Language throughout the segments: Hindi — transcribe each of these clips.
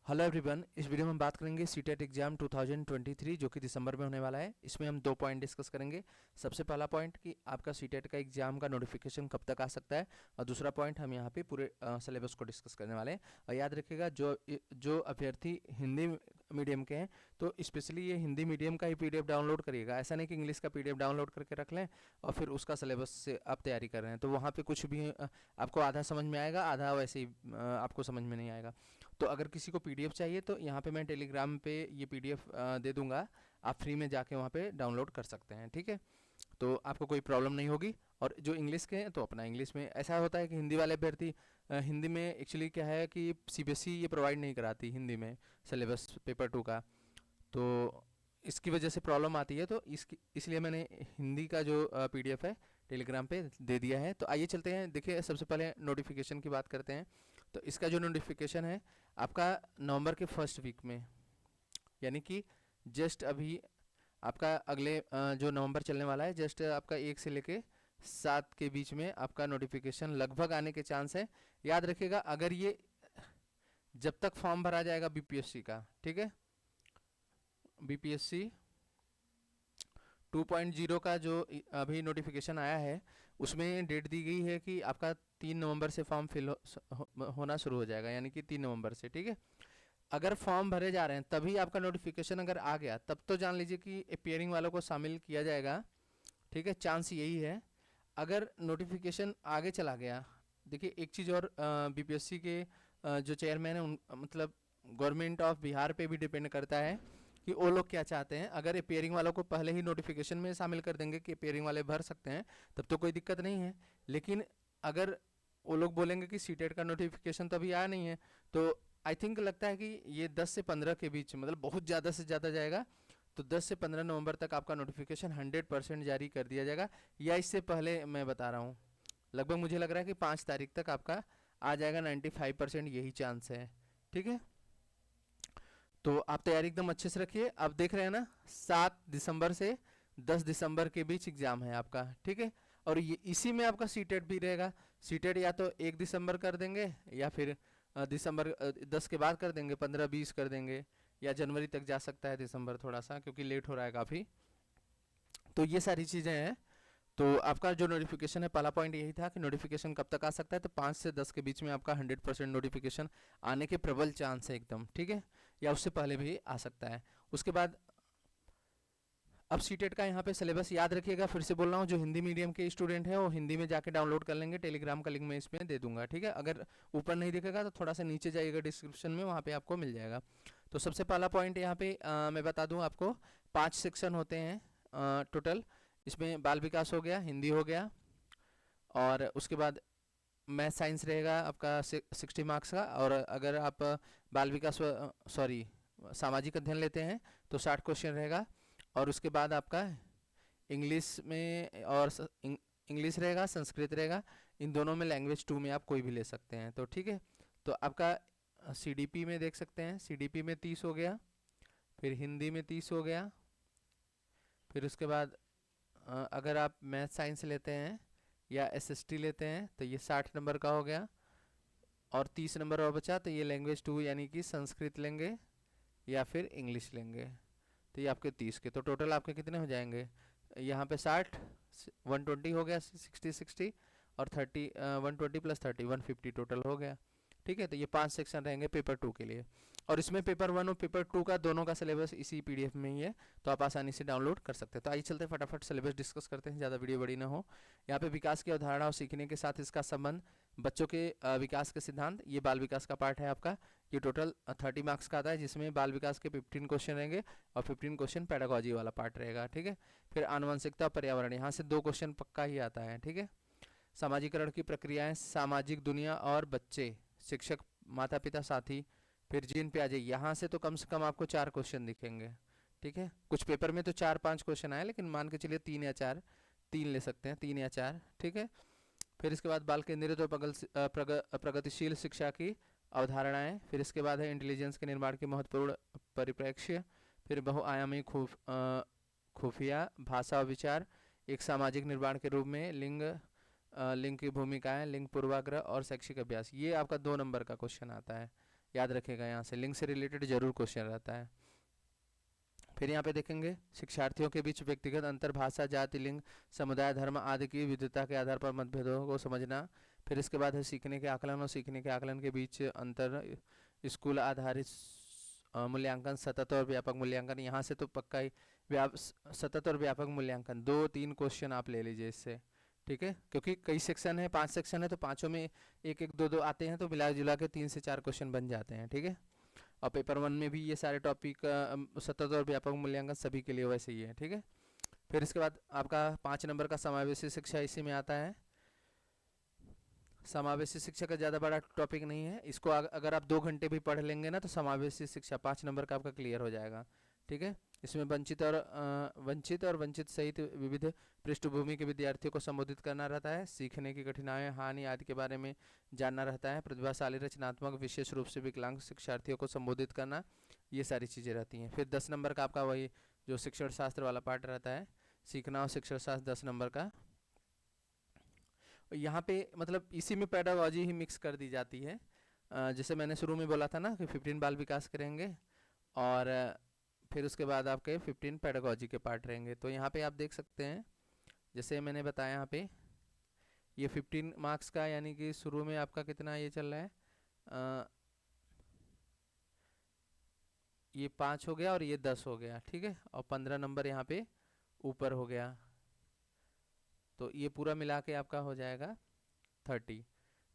हेलो एवरीवन, इस वीडियो में हम बात करेंगे सीटेट एग्जाम 2023 जो कि दिसंबर में होने वाला है। इसमें हम 2 पॉइंट डिस्कस करेंगे। सबसे पहला पॉइंट कि आपका सीटेट का एग्जाम का नोटिफिकेशन कब तक आ सकता है, और दूसरा पॉइंट हम यहाँ पे पूरे सिलेबस को डिस्कस करने वाले हैं। और याद रखिएगा, जो अभ्यर्थी हिंदी मीडियम के हैं तो स्पेशली ये हिंदी मीडियम का ही पीडीएफ डाउनलोड करिएगा। ऐसा नहीं कि इंग्लिश का पीडीएफ डाउनलोड करके रख लें और फिर उसका सिलेबस से आप तैयारी कर रहे हैं तो वहाँ पे कुछ भी आपको आधा समझ में आएगा, आधा वैसे ही आपको समझ में नहीं आएगा। तो अगर किसी को पीडीएफ चाहिए तो यहाँ पे मैं टेलीग्राम पे ये पीडीएफ दे दूंगा, आप फ्री में जाके वहाँ पे डाउनलोड कर सकते हैं। ठीक है, तो आपको कोई प्रॉब्लम नहीं होगी। और जो इंग्लिश के हैं तो अपना इंग्लिश में। ऐसा होता है कि हिंदी वाले अभ्यर्थी हिंदी में एक्चुअली क्या है कि सीबीएसई ये प्रोवाइड नहीं कराती हिंदी में सिलेबस पेपर 2 का, तो इसकी वजह से प्रॉब्लम आती है। तो इसलिए मैंने हिंदी का जो पीडीएफ है टेलीग्राम पे दे दिया है। तो आइए चलते हैं, देखिए सबसे पहले नोटिफिकेशन की बात करते हैं। तो इसका जो नोटिफिकेशन है आपका नवंबर के फर्स्ट वीक में, यानी कि जस्ट अभी आपका अगले जो नवंबर चलने वाला है, जस्ट आपका 1 से लेके 7 के बीच में आपका नोटिफिकेशन लगभग आने के चांस है। याद रखिएगा, अगर ये जब तक फॉर्म भरा जाएगा बीपीएससी का, ठीक है, बीपीएससी 2.0 का जो अभी नोटिफिकेशन आया है उसमें डेट दी गई है कि आपका 3 नवंबर से फॉर्म फिल होना शुरू हो जाएगा, यानी कि 3 नवंबर से। ठीक है, अगर फॉर्म भरे जा रहे हैं तभी आपका नोटिफिकेशन अगर आ गया तब तो जान लीजिए कि अपियरिंग वालों को शामिल किया जाएगा। ठीक है, चांस यही है। अगर नोटिफिकेशन आगे चला गया, देखिए एक चीज़ और, बीपीएससी के जो चेयरमैन है मतलब गवर्नमेंट ऑफ बिहार पे भी डिपेंड करता है कि वो लोग क्या चाहते हैं। अगर अपियरिंग वालों को पहले ही नोटिफिकेशन में शामिल कर देंगे कि अपियरिंग वाले भर सकते हैं तब तो कोई दिक्कत नहीं है। लेकिन अगर वो लोग बोलेंगे कि सीटेट का नोटिफिकेशन तो अभी आया नहीं है, तो आई थिंक लगता है कि ये 10 से 15 के बीच, मतलब बहुत ज़्यादा से ज़्यादा जाएगा तो 10 से 15 नवंबर तक आपका नोटिफिकेशन 100% जारी कर दिया जाएगा, या इससे पहले मैं बता रहा हूँ। लगभग मुझे लग रहा है कि 5 तारीख तक आपका आ जाएगा, 95% यही चांस है। ठीक है, तो आप तैयारी एकदम अच्छे से रखिए। आप देख रहे हैं ना, 7 दिसंबर से 10 दिसंबर के बीच एग्जाम है आपका। ठीक है, और ये इसी में आपका सीटेट भी रहेगा। सीटेट या तो 1 दिसंबर कर देंगे या फिर दिसंबर 10 के बाद कर देंगे, 15-20 कर देंगे, या जनवरी तक जा सकता है दिसंबर थोड़ा सा, क्योंकि लेट हो रहा है काफ़ी। तो ये सारी चीज़ें हैं। तो आपका जो नोटिफिकेशन है, पहला पॉइंट यही था कि नोटिफिकेशन कब तक आ सकता है, तो 5 से 10 के बीच में आपका 100% नोटिफिकेशन आने के प्रबल चांस है एकदम। ठीक है, या उससे पहले भी आ सकता है। उसके बाद अब सीटेट का यहाँ पे सिलेबस याद रखिएगा, फिर से बोल रहा हूँ, जो हिंदी मीडियम के स्टूडेंट हैं वो हिंदी में जाके डाउनलोड कर लेंगे। टेलीग्राम का लिंक मैं इसमें दे दूंगा। ठीक है, अगर ऊपर नहीं दिखेगा तो थोड़ा सा नीचे जाइएगा डिस्क्रिप्शन में, वहाँ पे आपको मिल जाएगा। तो सबसे पहला पॉइंट यहाँ पे मैं बता दूँ आपको, 5 सेक्शन होते हैं टोटल। इसमें बाल विकास हो गया, हिंदी हो गया, और उसके बाद मैथ साइंस रहेगा आपका 60 मार्क्स का। और अगर आप बाल विकास सॉरी सामाजिक अध्ययन लेते हैं तो 60 क्वेश्चन रहेगा। और उसके बाद आपका इंग्लिश में और इंग्लिश रहेगा, संस्कृत रहेगा। इन दोनों में लैंग्वेज 2 में आप कोई भी ले सकते हैं। तो ठीक है, तो आपका सीडीपी में देख सकते हैं, सीडीपी में 30 हो गया, फिर हिंदी में 30 हो गया, फिर उसके बाद अगर आप मैथ साइंस लेते हैं या एसएसटी लेते हैं तो ये 60 नंबर का हो गया, और 30 नंबर और बचा, तो ये लैंग्वेज 2 यानी कि संस्कृत लेंगे या फिर इंग्लिश लेंगे। तो ये आपके 30 के, तो टोटल आपके कितने हो जाएंगे यहाँ पे 60, 120 हो गया, 60 और 30, 120 + 30 150 टोटल हो गया। ठीक है, तो ये 5 सेक्शन रहेंगे पेपर 2 के लिए। और इसमें पेपर 1 और पेपर 2 का दोनों का सिलेबस इसी पीडीएफ में ही है, तो आप आसानी से डाउनलोड कर सकते हैं। तो आइए चलते हैं फटाफट सिलेबस डिस्कस करते हैं, ज़्यादा वीडियो बड़ी ना हो। यहाँ पे विकास की अवधारणा और सीखने के साथ इसका संबंध, बच्चों के विकास के सिद्धांत, ये बाल विकास का पार्ट है आपका। ये टोटल 30 मार्क्स का आता है, जिसमें बाल विकास के 15 क्वेश्चन रहेंगे और 15 क्वेश्चन पेडागोजी वाला पार्ट रहेगा। ठीक है, फिर आनुवंशिकता पर्यावरण, यहाँ से 2 क्वेश्चन पक्का ही आता है। ठीक है, सामाजिकरण की प्रक्रियाएं, सामाजिक दुनिया और बच्चे, शिक्षक, माता पिता, साथी, फिर जीन पे आ जाइए, यहाँ से तो कम से कम आपको 4 क्वेश्चन दिखेंगे। ठीक है, कुछ पेपर में तो 4-5 क्वेश्चन आए, लेकिन मान के चलिए 3 या 4, 3 ले सकते हैं, 3 या 4। ठीक है, फिर इसके बाद बाल केंद्रित और प्रगतिशील शिक्षा की अवधारणाएं, फिर इसके बाद है इंटेलिजेंस के निर्माण के महत्वपूर्ण परिप्रेक्ष्य, फिर बहुआयामी खुफिया भाषा और विचार एक सामाजिक निर्माण के रूप में, लिंग की भूमिकाएं, लिंग पूर्वाग्रह और शैक्षिक अभ्यास। ये आपका 2 नंबर का क्वेश्चन आता है, याद रखिएगा, यहाँ से लिंग से रिलेटेड जरूर क्वेश्चन रहता है। फिर यहाँ पे देखेंगे शिक्षार्थियों के बीच व्यक्तिगत अंतर, भाषा, जाति, लिंग, समुदाय, धर्म आदि की विविधता के आधार पर मतभेदों को समझना। फिर इसके बाद है सीखने के आकलन और सीखने के आकलन के बीच अंतर, स्कूल आधारित मूल्यांकन, सतत और व्यापक मूल्यांकन। यहाँ से तो पक्का ही सतत और व्यापक मूल्यांकन 2-3 क्वेश्चन आप ले लीजिए इससे, ठीक है, क्योंकि कई सेक्शन है, 5 सेक्शन है, तो पांचों में एक एक दो दो आते हैं, तो मिला जुला के 3 से 4 क्वेश्चन बन जाते हैं, ठीक है। और पेपर 1 में भी ये सारे टॉपिक सतत और व्यापक मूल्यांकन सभी के लिए वैसे ही है, ठीक है। फिर इसके बाद आपका 5 नंबर का समावेशी शिक्षा इसी में आता है। समावेशी शिक्षा का ज़्यादा बड़ा टॉपिक नहीं है, इसको अगर आप 2 घंटे भी पढ़ लेंगे ना तो समावेशी शिक्षा 5 नंबर का आपका क्लियर हो जाएगा, ठीक है। इसमें वंचित और वंचित सहित विविध पृष्ठभूमि के विद्यार्थियों को संबोधित करना रहता है, सीखने की कठिनाइयाँ, हानि आदि के बारे में जानना रहता है, प्रतिभाशाली, रचनात्मक, विशेष रूप से विकलांग शिक्षार्थियों को संबोधित करना, ये सारी चीज़ें रहती हैं। फिर 10 नंबर का आपका वही जो शिक्षण शास्त्र वाला पार्ट रहता है, सीखना और शिक्षण शास्त्र 10 नंबर का। यहाँ पे मतलब इसी में पेडागोजी ही मिक्स कर दी जाती है। जैसे मैंने शुरू में बोला था ना कि 15 बाल विकास करेंगे और फिर उसके बाद आपके 15 पेडागोजी के पार्ट रहेंगे। तो यहाँ पे आप देख सकते हैं, जैसे मैंने बताया यहाँ पे ये 15 मार्क्स का, यानी कि शुरू में आपका कितना ये चल रहा है, ये 5 हो गया और ये 10 हो गया, ठीक है, और 15 नंबर यहाँ पे ऊपर हो गया, तो ये पूरा मिला के आपका हो जाएगा 30,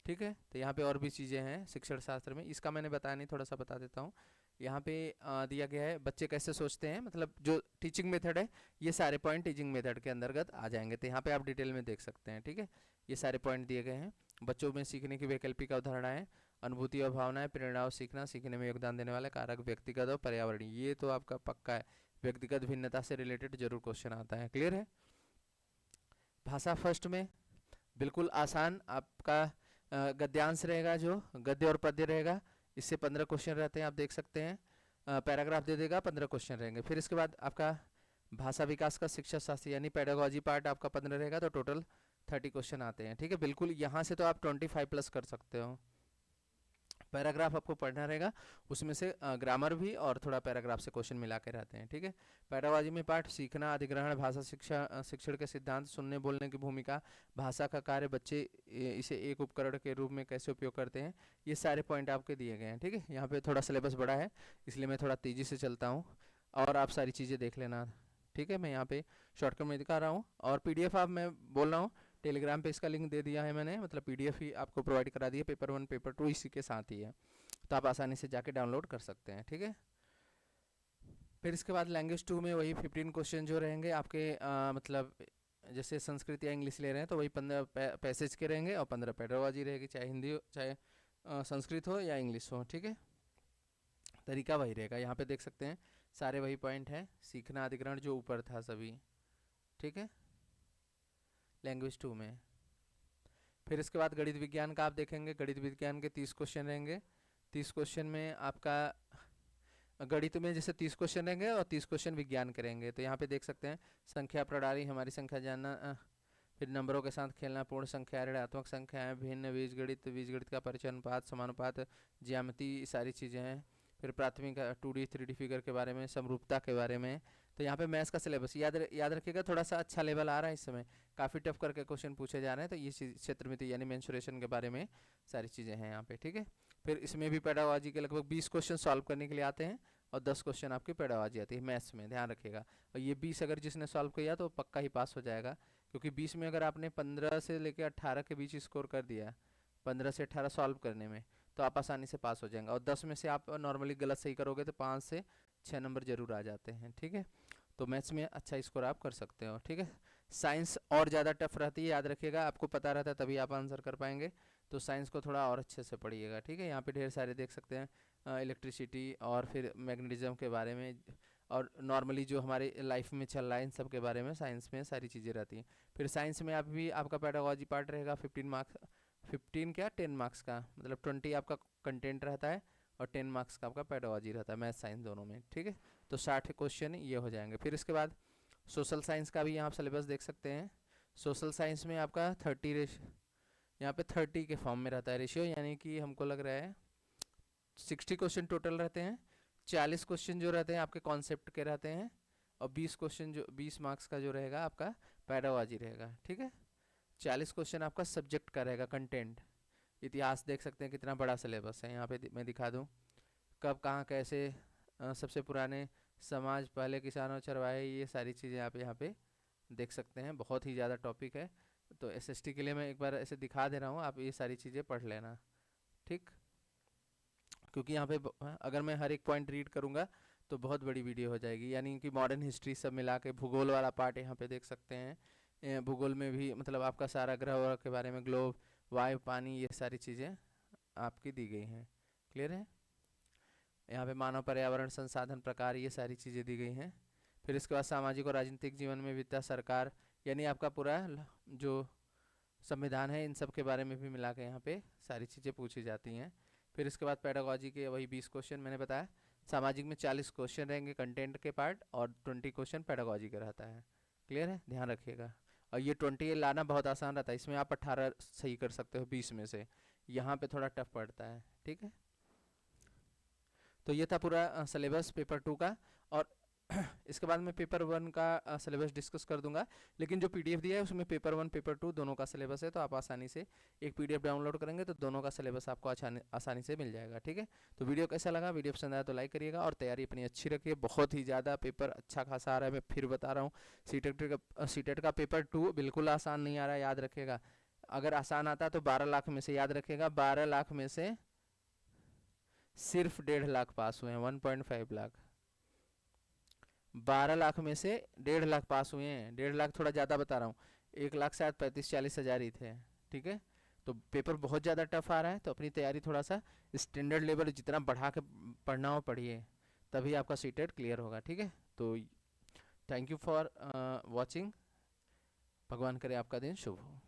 ठीक है। तो यहाँ पे और भी चीज़ें हैं शिक्षण शास्त्र में, इसका मैंने बताया नहीं, थोड़ा सा बता देता हूँ। यहाँ पे दिया गया है बच्चे कैसे सोचते हैं, मतलब जो टीचिंग मेथड है, ये सारे पॉइंट टीचिंग मेथड के अंतर्गत आ जाएंगे, तो यहाँ पे आप डिटेल में देख सकते हैं, ठीक है। ये सारे पॉइंट दिए गए हैं। बच्चों में सीखने की वैकल्पिक अवधारणाएं, अनुभूति और भावनाएं, प्रेरणा और सीखना, सीखने में योगदान देने वाले कारक, व्यक्तिगत और पर्यावरणीय, ये तो आपका पक्का है, व्यक्तिगत भिन्नता से रिलेटेड जरूर क्वेश्चन आता है, क्लियर है। भाषा फर्स्ट में बिल्कुल आसान आपका गद्यांश रहेगा, जो गद्य और पद्य रहेगा, इससे 15 क्वेश्चन रहते हैं, आप देख सकते हैं। पैराग्राफ दे देगा, 15 क्वेश्चन रहेंगे। फिर इसके बाद आपका भाषा विकास का शिक्षा शास्त्र यानी पेडागोजी पार्ट आपका 15 रहेगा, तो टोटल 30 क्वेश्चन आते हैं, ठीक है। बिल्कुल यहाँ से तो आप 25 प्लस कर सकते हो। पैराग्राफ आपको पढ़ना रहेगा, उसमें से ग्रामर भी और थोड़ा पैराग्राफ से क्वेश्चन मिला के रहते हैं, ठीक है। पेडागोजी में पाठ सीखना, अधिग्रहण, भाषा शिक्षा, शिक्षण के सिद्धांत, सुनने बोलने की भूमिका, भाषा का कार्य, बच्चे इसे एक उपकरण के रूप में कैसे उपयोग करते हैं, ये सारे पॉइंट आपके दिए गए हैं, ठीक है। यहाँ पे थोड़ा सिलेबस बड़ा है, इसलिए मैं थोड़ा तेज़ी से चलता हूँ और आप सारी चीज़ें देख लेना, ठीक है। मैं यहाँ पे शॉर्टकट में दिखा रहा हूँ और PDF आप मैं बोल रहा हूँ टेलीग्राम पे इसका लिंक दे दिया है मैंने, मतलब PDF ही आपको प्रोवाइड करा दिया, पेपर 1 पेपर 2 इसी के साथ ही है, तो आप आसानी से जाके डाउनलोड कर सकते हैं, ठीक है। फिर इसके बाद लैंग्वेज 2 में वही 15 क्वेश्चन जो रहेंगे आपके, मतलब जैसे संस्कृत या इंग्लिश ले रहे हैं तो वही 15 पैसेज के रहेंगे और 15 पेडागोजी रहेगी, चाहे हिंदी हो, चाहे संस्कृत हो या इंग्लिश हो, ठीक है। तरीका वही रहेगा, यहाँ पे देख सकते हैं सारे वही पॉइंट हैं, सीखना, अधिग्रहण जो ऊपर था सभी, ठीक है, लैंग्वेज 2 में। फिर इसके बाद गणित विज्ञान का आप देखेंगे, गणित विज्ञान के 30 क्वेश्चन रहेंगे। 30 क्वेश्चन में आपका गणित में जैसे 30 क्वेश्चन रहेंगे और 30 क्वेश्चन विज्ञान करेंगे, तो यहाँ पे देख सकते हैं संख्या प्रणाली, हमारी संख्या जानना, फिर नंबरों के साथ खेलना, पूर्ण संख्या, ऋणात्मक संख्याएं, भिन्न, बीजगणित का परिचय, अनुपात, समानुपात, ज्यामिति, सारी चीज़ें हैं। फिर प्राथमिक 2D 3D फिगर के बारे में, समरूपता के बारे में। तो यहाँ पे मैथ्स का सिलेबस याद रखिएगा, थोड़ा सा अच्छा लेवल आ रहा है इस समय, काफ़ी टफ करके क्वेश्चन पूछे जा रहे हैं, तो ये क्षेत्रमिति यानी मेंसुरेशन के बारे में सारी चीज़ें हैं यहाँ पे, ठीक है। फिर इसमें भी पेडागोजी के लगभग 20 क्वेश्चन सॉल्व करने के लिए आते हैं और 10 क्वेश्चन आपकी पेडागोजी आती है मैथ्स में, ध्यान रखिएगा। और ये 20 अगर जिसने सॉल्व किया तो पक्का ही पास हो जाएगा, क्योंकि 20 में अगर आपने 15 से लेकर 18 के बीच स्कोर कर दिया, 15 से 18 सॉल्व करने में, तो आप आसानी से पास हो जाएंगे। और 10 में से आप नॉर्मली गलत सही करोगे तो 5 से 6 नंबर जरूर आ जाते हैं, ठीक है। तो मैथ्स में अच्छा स्कोर आप कर सकते हो, ठीक है। साइंस और ज़्यादा टफ रहती है, याद रखिएगा, आपको पता रहता है तभी आप आंसर कर पाएंगे, तो साइंस को थोड़ा और अच्छे से पढ़िएगा, ठीक है। यहाँ पे ढेर सारे देख सकते हैं इलेक्ट्रिसिटी और फिर मैग्नेटिज्म के बारे में, और नॉर्मली जो हमारे लाइफ में चल रहा है इन सब के बारे में साइंस में सारी चीज़ें रहती हैं। फिर साइंस में आप भी आपका पेडागोजी पार्ट रहेगा, 15 मार्क्स, 15 क्या 10 मार्क्स का, मतलब 20 आपका कंटेंट रहता है और 10 मार्क्स का आपका पेडागोजी रहता है, मैथ साइंस दोनों में, ठीक है। तो 60 क्वेश्चन ये हो जाएंगे। फिर इसके बाद सोशल साइंस का भी यहाँ आप सिलेबस देख सकते हैं। सोशल साइंस में आपका 30 यहाँ पे 30 के फॉर्म में रहता है रेशियो, यानी कि हमको लग रहा है 60 क्वेश्चन टोटल रहते हैं। 40 क्वेश्चन जो रहते हैं आपके कॉन्सेप्ट के रहते हैं, और 20 क्वेश्चन जो 20 मार्क्स का जो रहेगा आपका पैडागॉजी रहेगा, ठीक है। 40 क्वेश्चन आपका सब्जेक्ट का रहेगा, कंटेंट। इतिहास देख सकते हैं कितना बड़ा सिलेबस है, यहाँ पे मैं दिखा दूँ कब कहाँ कैसे सबसे पुराने समाज, पहले किसानों चरवाहे, ये सारी चीज़ें आप यहाँ पे देख सकते हैं। बहुत ही ज़्यादा टॉपिक है, तो एसएसटी के लिए मैं एक बार ऐसे दिखा दे रहा हूँ, आप ये सारी चीज़ें पढ़ लेना, ठीक। क्योंकि यहाँ पे अगर मैं हर एक पॉइंट रीड करूँगा तो बहुत बड़ी वीडियो हो जाएगी, यानी कि मॉडर्न हिस्ट्री सब मिला के भूगोल वाला पार्ट यहाँ पे देख सकते हैं। भूगोल में भी मतलब आपका सारा ग्रह के बारे में, ग्लोब, वायु, पानी, ये सारी चीज़ें आपकी दी गई हैं। क्लियर है। यहाँ पे मानव, पर्यावरण, संसाधन, प्रकार, ये सारी चीज़ें दी गई हैं। फिर इसके बाद सामाजिक और राजनीतिक जीवन में वित्त, सरकार, यानी आपका पूरा जो संविधान है, इन सब के बारे में भी मिला के यहाँ पे सारी चीज़ें पूछी जाती हैं। फिर इसके बाद पेडागॉजी के वही 20 क्वेश्चन मैंने बताया। सामाजिक में 40 क्वेश्चन रहेंगे कंटेंट के पार्ट, और 20 क्वेश्चन पेडागॉजी का रहता है। क्लियर है, ध्यान रखिएगा। और ये 20 लाना बहुत आसान रहता है, इसमें आप 18 सही कर सकते हो 20 में से, यहाँ पे थोड़ा टफ पड़ता है, ठीक है। तो ये था पूरा सिलेबस पेपर 2 का। और इसके बाद मैं पेपर 1 का सिलेबस डिस्कस कर दूंगा, लेकिन जो पीडीएफ दिया है उसमें पेपर 1 पेपर 2 दोनों का सिलेबस है, तो आप आसानी से एक पीडीएफ डाउनलोड करेंगे तो दोनों का सिलेबस आपको आसानी से मिल जाएगा, ठीक है। तो वीडियो कैसा लगा, वीडियो पसंद आया तो लाइक करिएगा, और तैयारी अपनी अच्छी रखिए। बहुत ही ज़्यादा पेपर अच्छा खासा आ रहा है, मैं फिर बता रहा हूँ। सीटेट का पेपर 2 बिल्कुल आसान नहीं आ रहा है, याद रखिएगा। अगर आसान आता तो 12 लाख में से, याद रखिएगा, 12 लाख में से सिर्फ 1.5 लाख पास हुए हैं, 1.5 लाख। 12 लाख में से 1.5 लाख पास हुए हैं, 1.5 लाख थोड़ा ज़्यादा बता रहा हूँ, 1 लाख शायद 35-40 हज़ार ही थे, ठीक है। तो पेपर बहुत ज़्यादा टफ आ रहा है, तो अपनी तैयारी थोड़ा सा स्टैंडर्ड लेवल जितना बढ़ा के पढ़ना हो पढ़िए, तभी आपका सीटेट क्लियर होगा, ठीक है। तो थैंक यू फॉर वॉचिंग। भगवान करे आपका दिन शुभ हो।